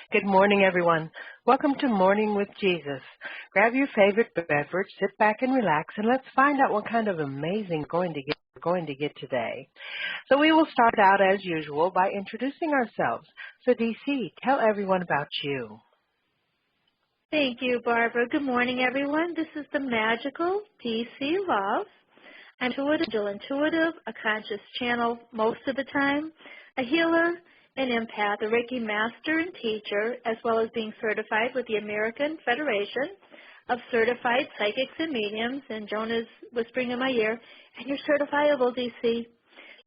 Good morning, everyone. Welcome to Morning with Jesus. Grab your favorite beverage, sit back and relax, and let's find out what kind of amazing we're going to get today. So we will start out as usual by introducing ourselves. So DC, tell everyone about you. Thank you, Barbara. Good morning, everyone. This is the magical DC Love. I'm intuitive, a conscious channel most of the time, a healer, an empath, a Reiki master and teacher, as well as being certified with the American Federation of Certified Psychics and Mediums. And Joan is whispering in my ear, and you're certifiable, DC.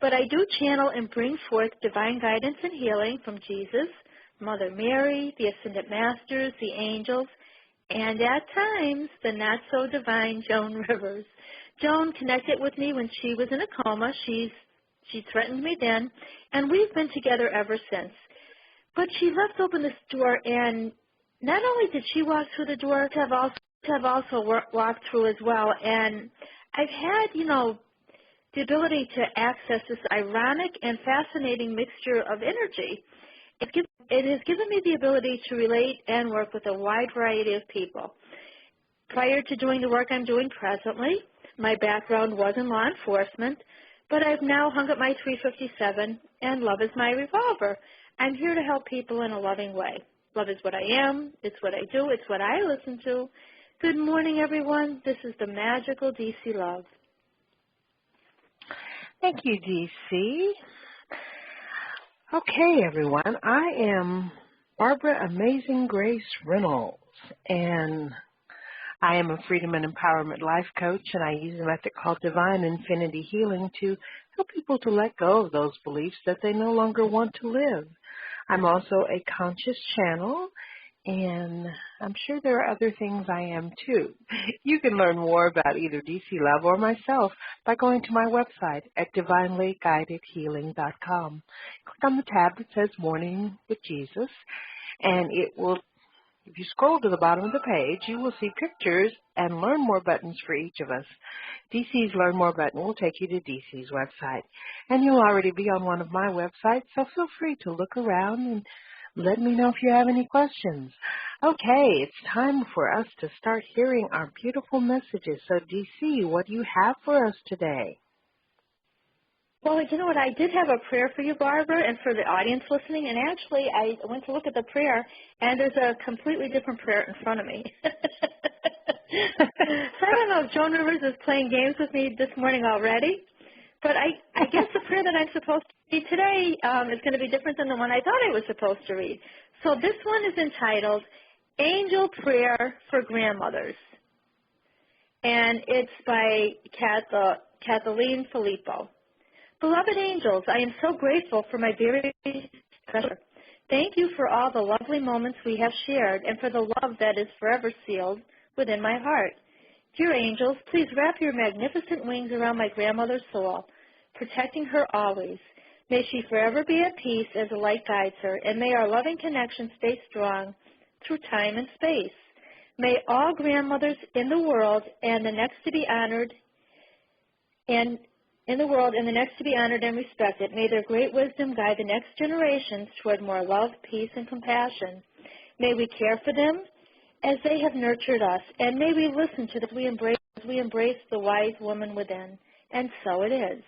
But I do channel and bring forth divine guidance and healing from Jesus, Mother Mary, the Ascended Masters, the angels, and at times the not-so-divine Joan Rivers. Joan connected with me when she was in a coma. She threatened me then, and we've been together ever since. But she left open this door, and not only did she walk through the door, I've also walked through as well. And I've had, the ability to access this ironic and fascinating mixture of energy. It has given me the ability to relate and work with a wide variety of people. Prior to doing the work I'm doing presently, my background was in law enforcement, but I've now hung up my 357, and love is my revolver. I'm here to help people in a loving way. Love is what I am. It's what I do. It's what I listen to. Good morning, everyone. This is the magical DC Love. Thank you, DC. Okay, everyone. I am Barbara Amazing Grace Reynolds, and I am a freedom and empowerment life coach, and I use a method called Divine Infinity Healing to help people to let go of those beliefs that they no longer want to live. I'm also a conscious channel, and I'm sure there are other things I am too. You can learn more about either DC Love or myself by going to my website at divinelyguidedhealing.com. Click on the tab that says Morning with Jesus, and it will, if you scroll to the bottom of the page, you will see pictures and Learn More buttons for each of us. DC's Learn More button will take you to DC's website, and you'll already be on one of my websites, so feel free to look around and let me know if you have any questions. Okay, it's time for us to start hearing our beautiful messages. So, DC, what do you have for us today? Well, you know what? I did have a prayer for you, Barbara, and for the audience listening. And actually, I went to look at the prayer, and there's a completely different prayer in front of me. So I don't know if Joan Rivers is playing games with me this morning already, but I guess the prayer that I'm supposed to read today is going to be different than the one I thought I was supposed to read. So this one is entitled Angel Prayer for Grandmothers, and it's by Kathleen Filippo. Beloved angels, I am so grateful for my very special. Thank you for all the lovely moments we have shared and for the love that is forever sealed within my heart. Dear angels, please wrap your magnificent wings around my grandmother's soul, protecting her always. May she forever be at peace as the light guides her, and may our loving connection stay strong through time and space. May all grandmothers in the world and the next to be honored and respected. May their great wisdom guide the next generations toward more love, peace, and compassion. May we care for them as they have nurtured us, and may we listen to them as we embrace the wise woman within. And so it is.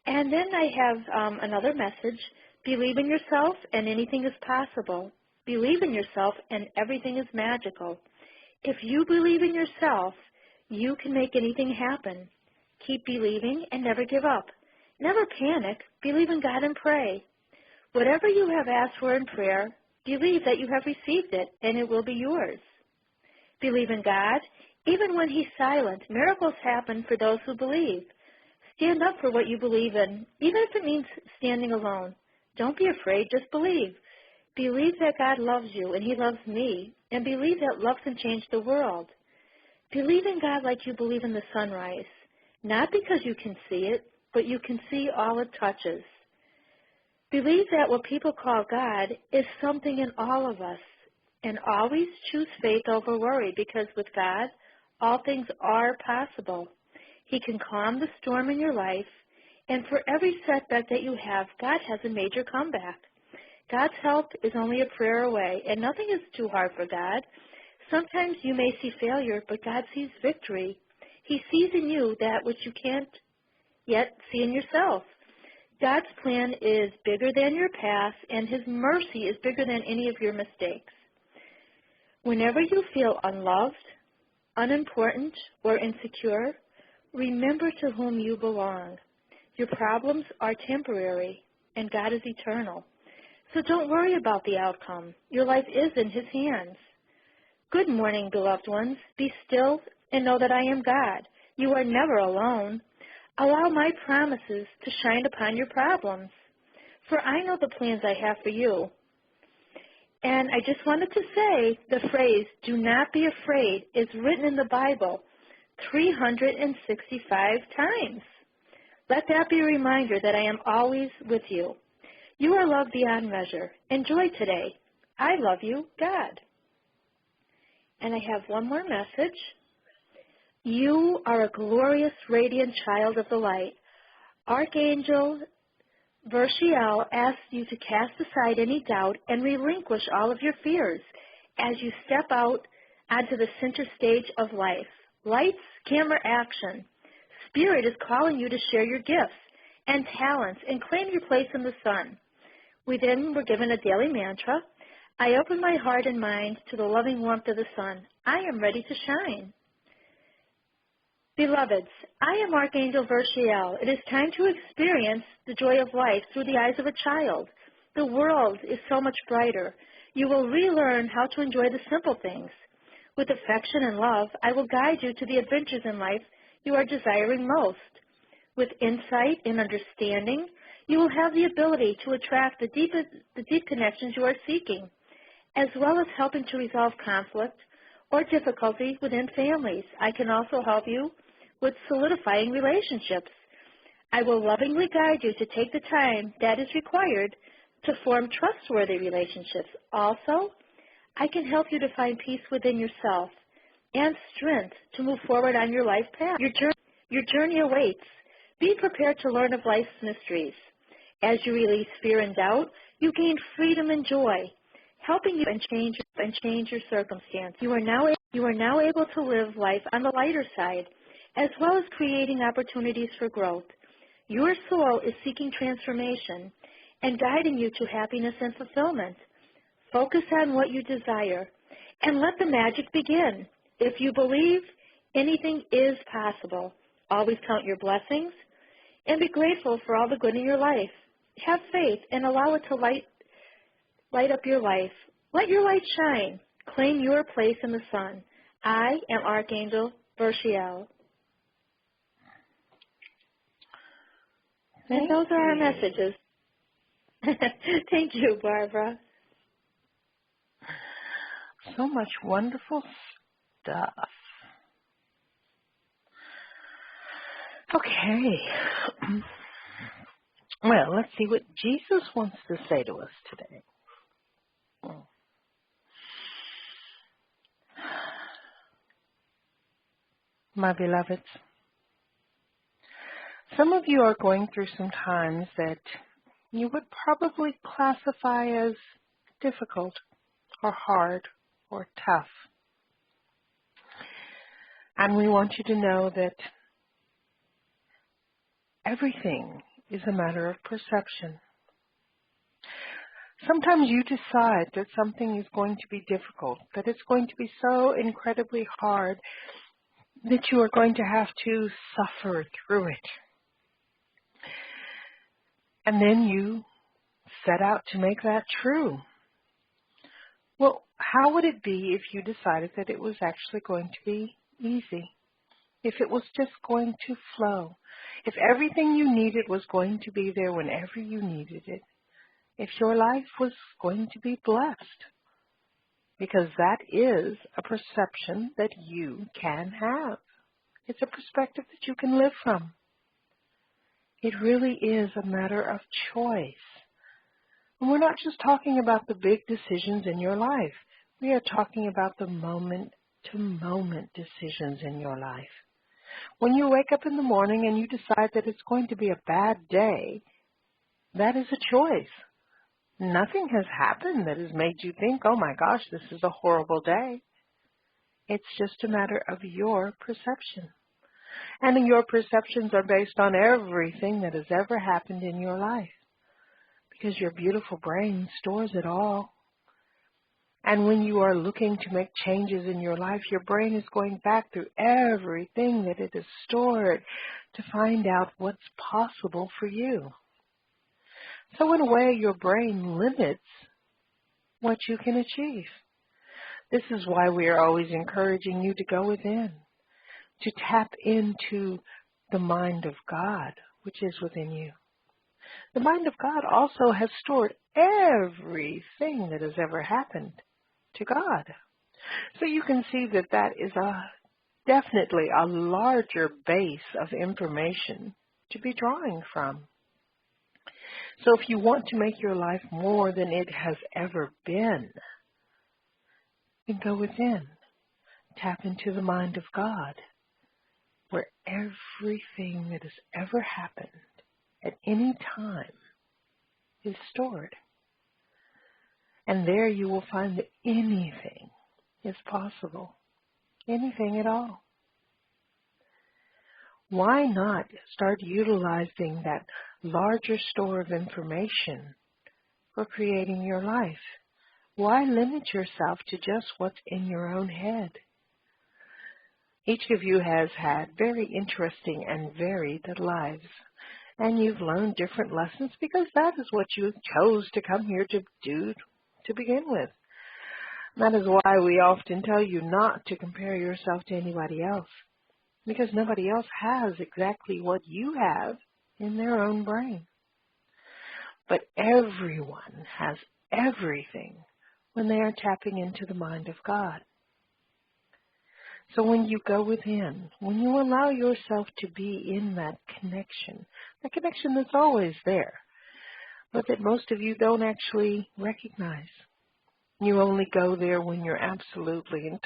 And then I have another message. Believe in yourself, and anything is possible. Believe in yourself, and everything is magical. If you believe in yourself, you can make anything happen. Keep believing and never give up. Never panic. Believe in God and pray. Whatever you have asked for in prayer, believe that you have received it and it will be yours. Believe in God. Even when He's silent, miracles happen for those who believe. Stand up for what you believe in, even if it means standing alone. Don't be afraid. Just believe. Believe that God loves you and He loves me, and believe that love can change the world. Believe in God like you believe in the sunrise. Not because you can see it, but you can see all it touches. Believe that what people call God is something in all of us, and always choose faith over worry, because with God, all things are possible. He can calm the storm in your life, and for every setback that you have, God has a major comeback. God's help is only a prayer away, and nothing is too hard for God. Sometimes you may see failure, but God sees victory. He sees in you that which you can't yet see in yourself. God's plan is bigger than your past, and His mercy is bigger than any of your mistakes. Whenever you feel unloved, unimportant, or insecure, remember to whom you belong. Your problems are temporary, and God is eternal. So don't worry about the outcome. Your life is in His hands. Good morning, beloved ones. Be still and know that I am God. You are never alone. Allow my promises to shine upon your problems, for I know the plans I have for you. And I just wanted to say the phrase, do not be afraid, is written in the Bible 365 times. Let that be a reminder that I am always with you. You are loved beyond measure. Enjoy today. I love you, God. And I have one more message. You are a glorious, radiant child of the light. Archangel Verchiel asks you to cast aside any doubt and relinquish all of your fears as you step out onto the center stage of life. Lights, camera, action. Spirit is calling you to share your gifts and talents and claim your place in the sun. We then were given a daily mantra. I open my heart and mind to the loving warmth of the sun. I am ready to shine. Beloveds, I am Archangel Verchiel. It is time to experience the joy of life through the eyes of a child. The world is so much brighter. You will relearn how to enjoy the simple things. With affection and love, I will guide you to the adventures in life you are desiring most. With insight and understanding, you will have the ability to attract the deep connections you are seeking, as well as helping to resolve conflict or difficulty within families. I can also help you with solidifying relationships. I will lovingly guide you to take the time that is required to form trustworthy relationships. Also, I can help you to find peace within yourself and strength to move forward on your life path. Your journey awaits. Be prepared to learn of life's mysteries. As you release fear and doubt, you gain freedom and joy, helping you and change your circumstance. You are now able to live life on the lighter side, as well as creating opportunities for growth. Your soul is seeking transformation and guiding you to happiness and fulfillment. Focus on what you desire and let the magic begin. If you believe, anything is possible. Always count your blessings and be grateful for all the good in your life. Have faith and allow it to light up your life. Let your light shine. Claim your place in the sun. I am Archangel Verchiel. And those are our messages. Thank you, Barbara. So much wonderful stuff. Okay. Well, let's see what Jesus wants to say to us today. My beloveds, some of you are going through some times that you would probably classify as difficult or hard or tough. And we want you to know that everything is a matter of perception. Sometimes you decide that something is going to be difficult, that it's going to be so incredibly hard that you are going to have to suffer through it. And then you set out to make that true. Well, how would it be if you decided that it was actually going to be easy? If it was just going to flow? If everything you needed was going to be there whenever you needed it? If your life was going to be blessed? Because that is a perception that you can have. It's a perspective that you can live from. It really is a matter of choice. And we're not just talking about the big decisions in your life. We are talking about the moment-to-moment decisions in your life. When you wake up in the morning and you decide that it's going to be a bad day, that is a choice. Nothing has happened that has made you think, oh my gosh, this is a horrible day. It's just a matter of your perception. And your perceptions are based on everything that has ever happened in your life, because your beautiful brain stores it all. And when you are looking to make changes in your life, your brain is going back through everything that it has stored to find out what's possible for you. So in a way, your brain limits what you can achieve. This is why we are always encouraging you to go within, to tap into the mind of God, which is within you. The mind of God also has stored everything that has ever happened to God. So you can see that that is definitely a larger base of information to be drawing from. So if you want to make your life more than it has ever been, then go within. Tap into the mind of God, where everything that has ever happened at any time is stored. And there you will find that anything is possible. Anything at all. Why not start utilizing that larger store of information for creating your life? Why limit yourself to just what's in your own head? Each of you has had very interesting and varied lives, and you've learned different lessons because that is what you chose to come here to do to begin with. That is why we often tell you not to compare yourself to anybody else, because nobody else has exactly what you have in their own brain. But everyone has everything when they are tapping into the mind of God. So when you go within, when you allow yourself to be in that connection that's always there, but that most of you don't actually recognize. You only go there when you're absolutely and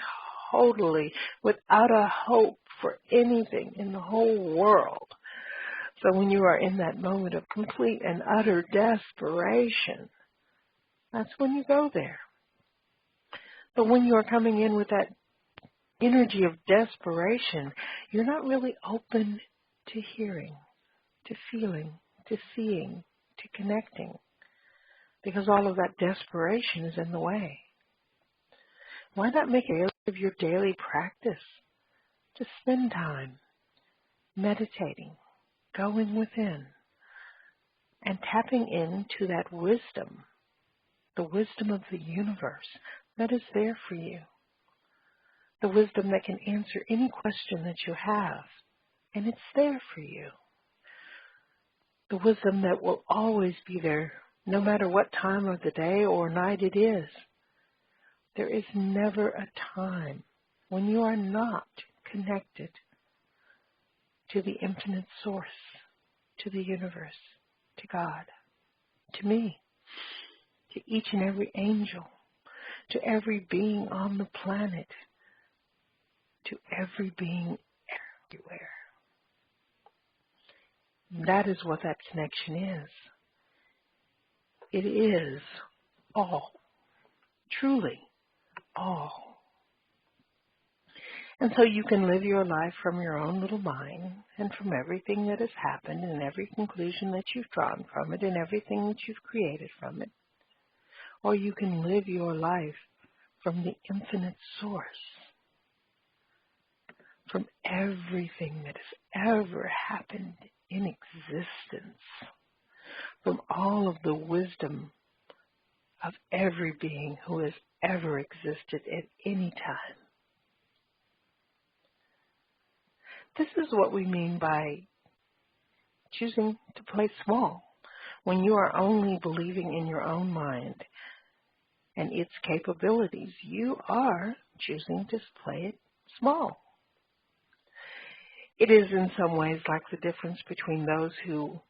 totally without a hope for anything in the whole world. So when you are in that moment of complete and utter desperation, that's when you go there. But when you are coming in with that energy of desperation, you're not really open to hearing, to feeling, to seeing, to connecting, because all of that desperation is in the way. Why not make it of your daily practice to spend time meditating, going within, and tapping into that wisdom, the wisdom of the universe that is there for you, the wisdom that can answer any question that you have, and it's there for you, the wisdom that will always be there no matter what time of the day or night it is. There is never a time when you are not connected to the infinite source, to the universe, to God, to me, to each and every angel, to every being on the planet, to every being everywhere. That is what that connection is. It is all, truly all. And so you can live your life from your own little mind and from everything that has happened and every conclusion that you've drawn from it and everything that you've created from it. Or you can live your life from the infinite source, from everything that has ever happened in existence, from all of the wisdom of every being who has ever existed at any time. This is what we mean by choosing to play small. When you are only believing in your own mind and its capabilities, you are choosing to play it small. It is in some ways like the difference between those who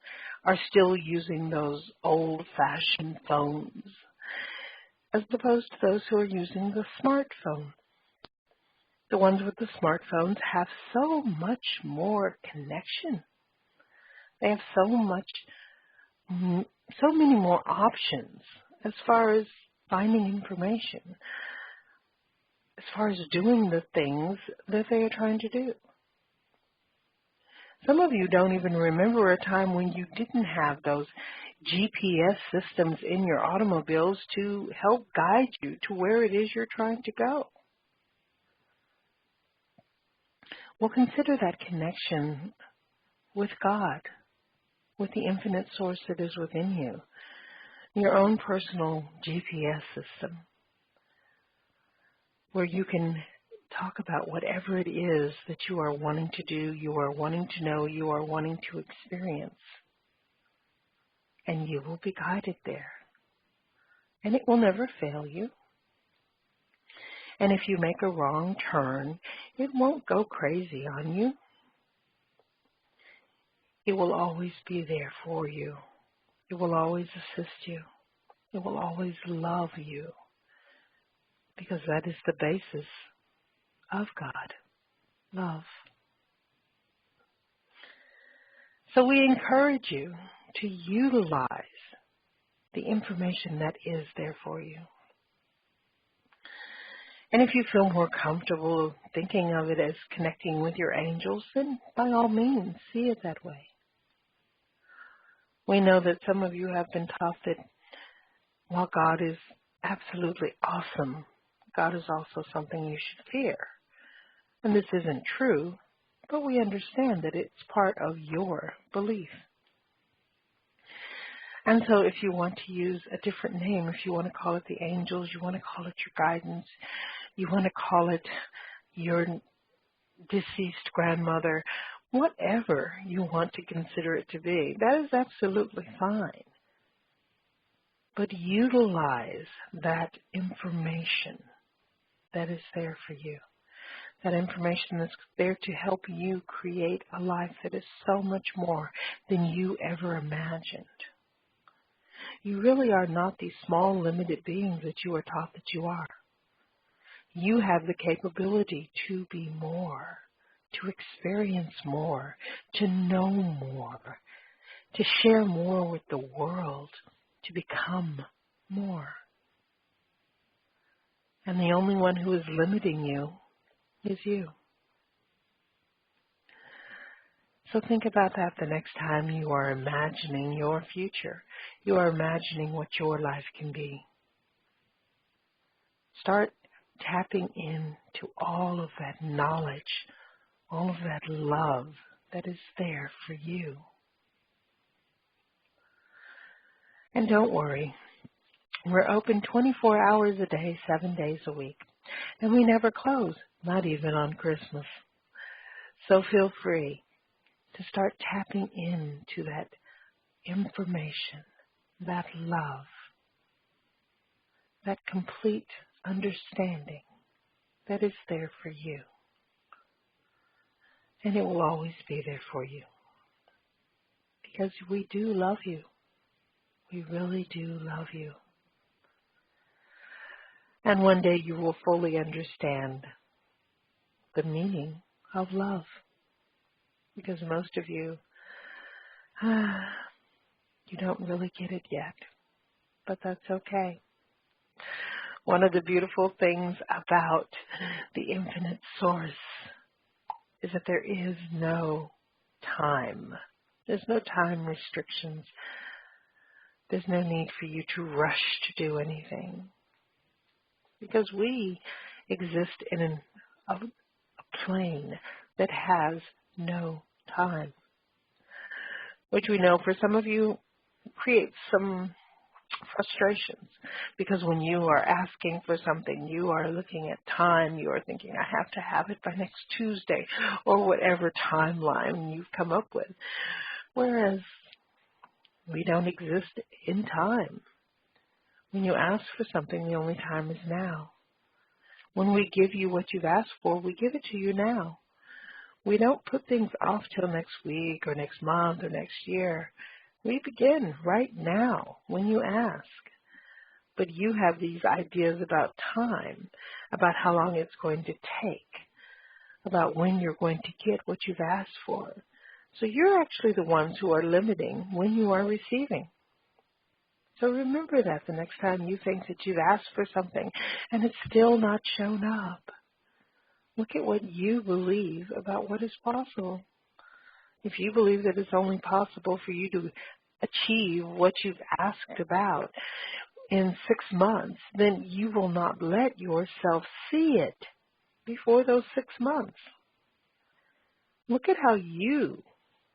are still using those old-fashioned phones as opposed to those who are using the smartphone. The ones with the smartphones have so much more connection. They have so many more options as far as finding information, as far as doing the things that they are trying to do. Some of you don't even remember a time when you didn't have those GPS systems in your automobiles to help guide you to where it is you're trying to go. Well, consider that connection with God, with the infinite source that is within you, your own personal GPS system, where you can talk about whatever it is that you are wanting to do, you are wanting to know, you are wanting to experience. And you will be guided there. And it will never fail you. And if you make a wrong turn, it won't go crazy on you. It will always be there for you. It will always assist you. It will always love you. Because that is the basis of God, love. So we encourage you to utilize the information that is there for you. And if you feel more comfortable thinking of it as connecting with your angels, then by all means, see it that way. We know that some of you have been taught that while God is absolutely awesome, God is also something you should fear. And this isn't true, but we understand that it's part of your belief. And so if you want to use a different name, if you want to call it the angels, you want to call it your guidance, you want to call it your deceased grandmother, whatever you want to consider it to be, that is absolutely fine. But utilize that information that is there for you. That information that's there to help you create a life that is so much more than you ever imagined. You really are not these small, limited beings that you are taught that you are. You have the capability to be more, to experience more, to know more, to share more with the world, to become more. And the only one who is limiting you is you. So think about that the next time you are imagining your future. You are imagining what your life can be. Start tapping into all of that knowledge, all of that love that is there for you. And don't worry, we're open 24 hours a day, 7 days a week. And we never close, not even on Christmas. So feel free to start tapping into that information, that love, that complete understanding that is there for you. And it will always be there for you. Because we do love you. We really do love you. And one day you will fully understand the meaning of love. Because most of you, you don't really get it yet. But that's okay. One of the beautiful things about the infinite source is that there is no time. There's no time restrictions. There's no need for you to rush to do anything. Because we exist in a plane that has no time. Which we know for some of you creates some frustrations. Because when you are asking for something, you are looking at time, you are thinking, I have to have it by next Tuesday, or whatever timeline you've come up with. Whereas we don't exist in time. When you ask for something, the only time is now. When we give you what you've asked for, we give it to you now. We don't put things off till next week or next month or next year. We begin right now when you ask. But you have these ideas about time, about how long it's going to take, about when you're going to get what you've asked for. So you're actually the ones who are limiting when you are receiving. So remember that the next time you think that you've asked for something and it's still not shown up. Look at what you believe about what is possible. If you believe that it's only possible for you to achieve what you've asked about in 6 months, then you will not let yourself see it before those 6 months. Look at how you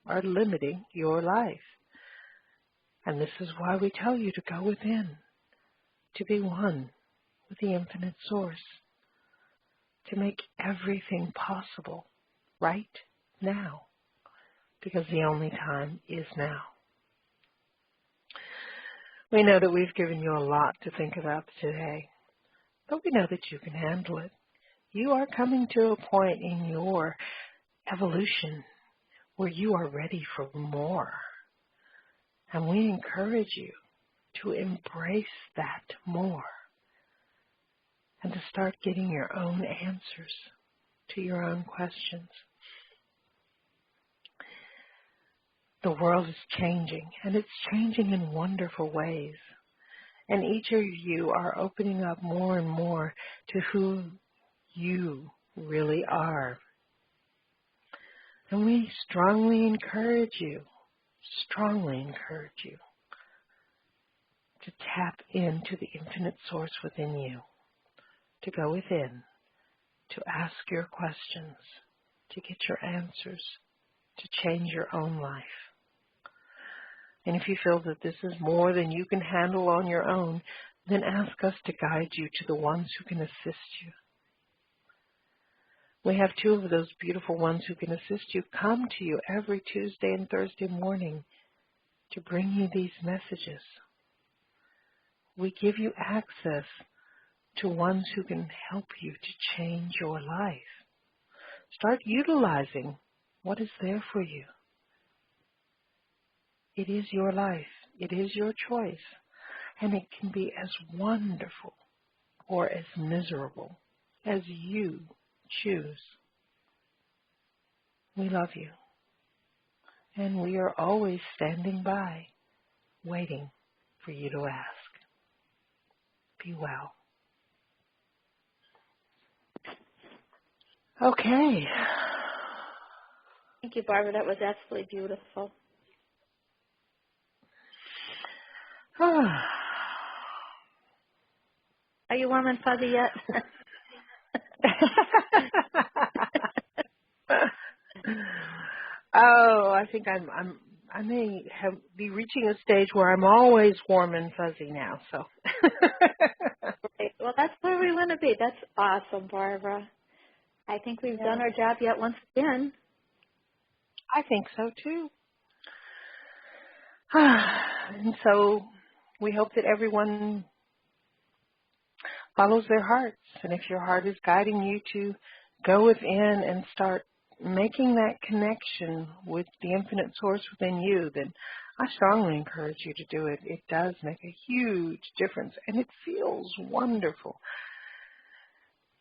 are limiting your life. And this is why we tell you to go within, to be one with the infinite source, to make everything possible right now, because the only time is now. We know that we've given you a lot to think about today, but we know that you can handle it. You are coming to a point in your evolution where you are ready for more. And we encourage you to embrace that more and to start getting your own answers to your own questions. The world is changing, and it's changing in wonderful ways. And each of you are opening up more and more to who you really are. And we strongly encourage you to tap into the infinite source within you, to go within, to ask your questions, to get your answers, to change your own life. And if you feel that this is more than you can handle on your own, then ask us to guide you to the ones who can assist you. We have 2 of those beautiful ones who can assist you come to you every Tuesday and Thursday morning to bring you these messages. We give you access to ones who can help you to change your life. Start utilizing what is there for you. It is your life. It is your choice. And it can be as wonderful or as miserable as you choose. We love you. And we are always standing by, waiting for you to ask. Be well. Okay. Thank you, Barbara. That was absolutely beautiful. Are you warm and fuzzy yet? Oh, I think I may be reaching a stage where I'm always warm and fuzzy now. So. Right. Well, that's where we want to be. That's awesome, Barbara. I think we've done our job yet once again. I think so too. And so we hope that everyone follows their hearts. And if your heart is guiding you to go within and start making that connection with the infinite source within you, then I strongly encourage you to do it. It does make a huge difference, and it feels wonderful.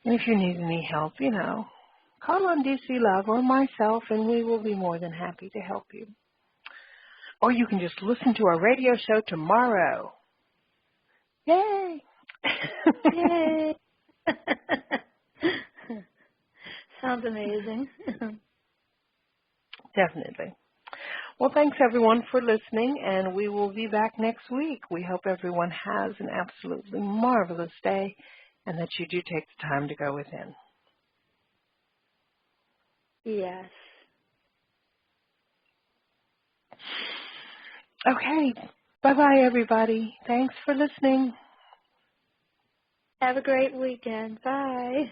And if you need any help, call on DC Love or myself, and we will be more than happy to help you. Or you can just listen to our radio show tomorrow. Yay! Yay! Sounds amazing. Definitely. Well, thanks everyone for listening, and we will be back next week. We hope everyone has an absolutely marvelous day and that you do take the time to go within. Yes. Okay. Bye-bye, everybody. Thanks for listening. Have a great weekend. Bye.